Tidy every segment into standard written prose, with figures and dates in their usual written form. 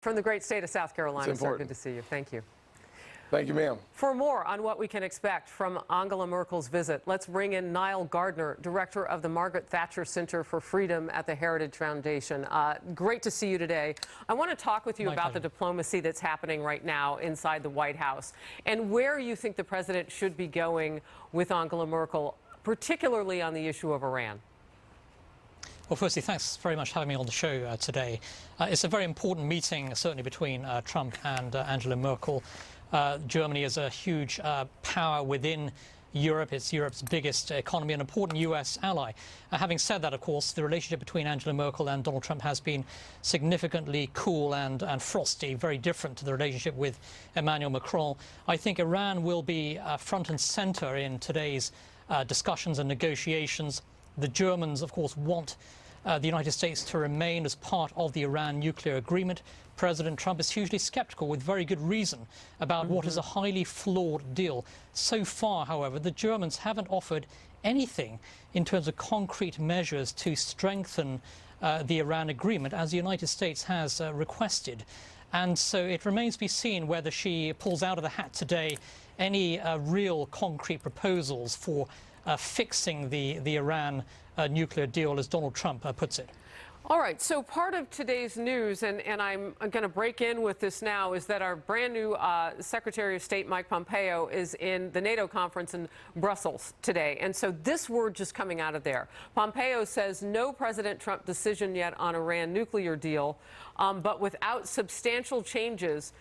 From the great state of South Carolina, sir. Good to see you. Thank you. Thank you, ma'am. For more on what we can expect from Angela Merkel's visit, let's bring in Nile Gardiner, director of the Margaret Thatcher Center for Freedom at the Heritage Foundation. Great to see you today. I want to talk with you about the diplomacy that's happening right now inside the White House and where you think the president should be going with Angela Merkel, particularly on the issue of Iran. Well, firstly, thanks very much for having me on the show today. It's a very important meeting, certainly between Trump and Angela Merkel. Germany is a huge power within Europe. It's Europe's biggest economy, an important U.S. ally. Having said that, of course, the relationship between Angela Merkel and Donald Trump has been significantly cool and frosty, very different to the relationship with Emmanuel Macron. I think Iran will be front and center in today's discussions and negotiations. The Germans, of course, want the United States to remain as part of the Iran nuclear agreement. President Trump is hugely skeptical, with very good reason, about what is a highly flawed deal. So far, however, the Germans haven't offered anything in terms of concrete measures to strengthen the Iran agreement, as the United States has requested. And so it remains to be seen whether she pulls out of the hat today any real concrete proposals for fixing the Iran nuclear deal, as Donald Trump puts it. All right, so part of today's news, and I'm going to break in with this now, is that our brand new Secretary of State, Mike Pompeo, is in the NATO conference in Brussels today. And so this word just coming out of there. Pompeo says no President Trump decision yet on Iran nuclear deal, but without substantial changes,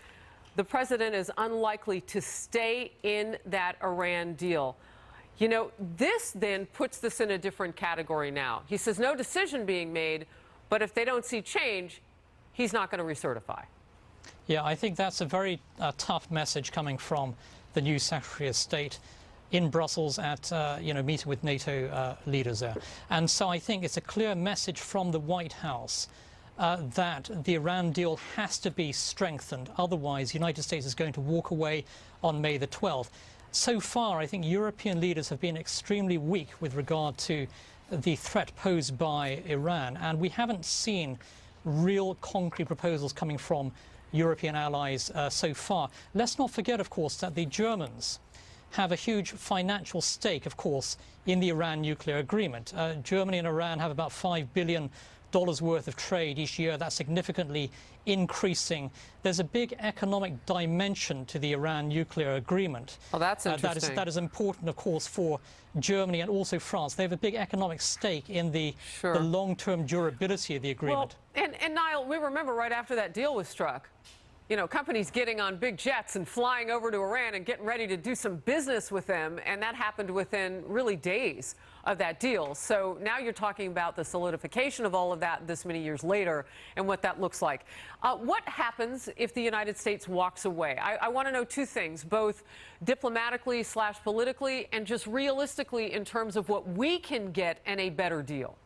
the president is unlikely to stay in that Iran deal. You know, this then puts this in a different category now. He says no decision being made, but if they don't see change, he's not going to recertify. Yeah, I think that's a very tough message coming from the new Secretary of State in Brussels at, meeting with NATO leaders there. And so I think it's a clear message from the White House that the Iran deal has to be strengthened. Otherwise, the United States is going to walk away on May the 12th. So far, I think European leaders have been extremely weak with regard to the threat posed by Iran, and we haven't seen real concrete proposals coming from European allies so far. Let's not forget, of course, that the Germans have a huge financial stake, of course, in the Iran nuclear agreement. Germany and Iran have about $5 billion worth of trade each year. That's significantly increasing. There's a big economic dimension to the Iran nuclear agreement. Oh, that's interesting. That is important, of course, for Germany and also France. They have a big economic stake in the long-term durability of the agreement. Well, and Niall, we remember right after that deal was struck, you know, companies getting on big jets and flying over to Iran and getting ready to do some business with them, and that happened within really days of that deal. So now you're talking about the solidification of all of that this many years later and what that looks like. What happens if the United States walks away? I want to know two things, both diplomatically / politically and just realistically in terms of what we can get and a better deal.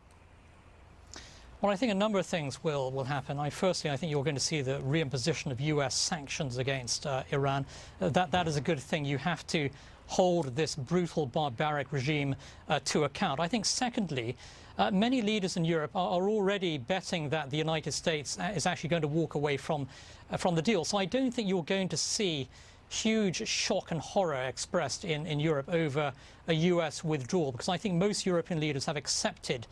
Well, I think a number of things will happen. Firstly, I think you're going to see the reimposition of U.S. sanctions against Iran. That is a good thing. You have to hold this brutal, barbaric regime to account. I think, secondly, many leaders in Europe are already betting that the United States is actually going to walk away from the deal. So I don't think you're going to see huge shock and horror expressed in Europe over a U.S. withdrawal, because I think most European leaders have accepted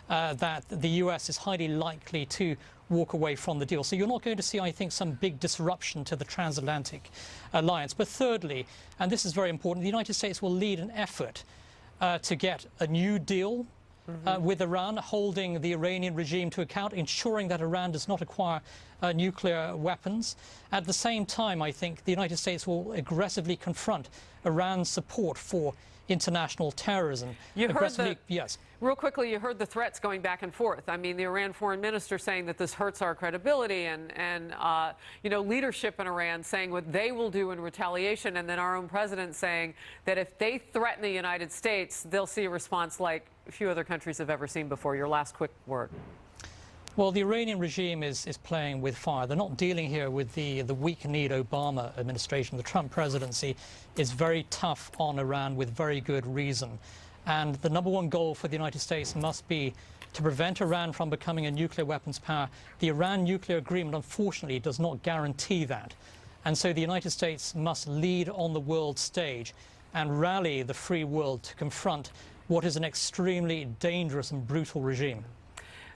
that the U.S. is highly likely to walk away from the deal. So you're not going to see, I think, some big disruption to the transatlantic alliance. But thirdly, and this is very important, the United States will lead an effort to get a new deal with Iran, holding the Iranian regime to account, ensuring that Iran does not acquire nuclear weapons. At the same time, I think the United States will aggressively confront Iran's support for international terrorism. You heard yes. Real quickly, you heard the threats going back and forth. I mean, the Iran foreign minister saying that this hurts our credibility, and leadership in Iran saying what they will do in retaliation, and then our own president saying that if they threaten the United States, they'll see a response like few other countries have ever seen before. Your last quick word. Well, the Iranian regime is playing with fire. They're not dealing here with the weak-kneed Obama administration. The Trump presidency is very tough on Iran with very good reason. And the #1 goal for the United States must be to prevent Iran from becoming a nuclear weapons power. The Iran nuclear agreement, unfortunately, does not guarantee that. And so the United States must lead on the world stage and rally the free world to confront what is an extremely dangerous and brutal regime.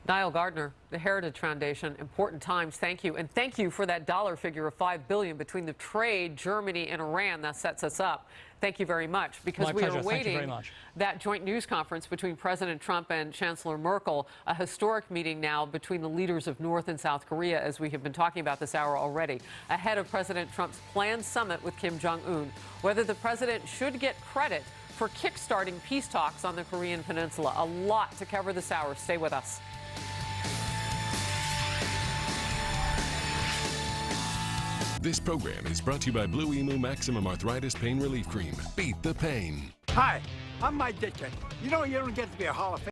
Nile Gardiner, the Heritage Foundation, important times. Thank you. And thank you for that dollar figure of $5 billion between the trade, Germany and Iran. That sets us up. Thank you very much, because we are waiting that joint news conference between President Trump and Chancellor Merkel, a historic meeting now between the leaders of North and South Korea, as we have been talking about this hour already, ahead of President Trump's planned summit with Kim Jong-un. Whether the president should get credit for kickstarting peace talks on the Korean Peninsula. A lot to cover this hour. Stay with us. This program is brought to you by Blue Emu Maximum Arthritis Pain Relief Cream. Beat the pain. Hi, I'm Mike Ditka. You know you don't get to be a Hall of Famer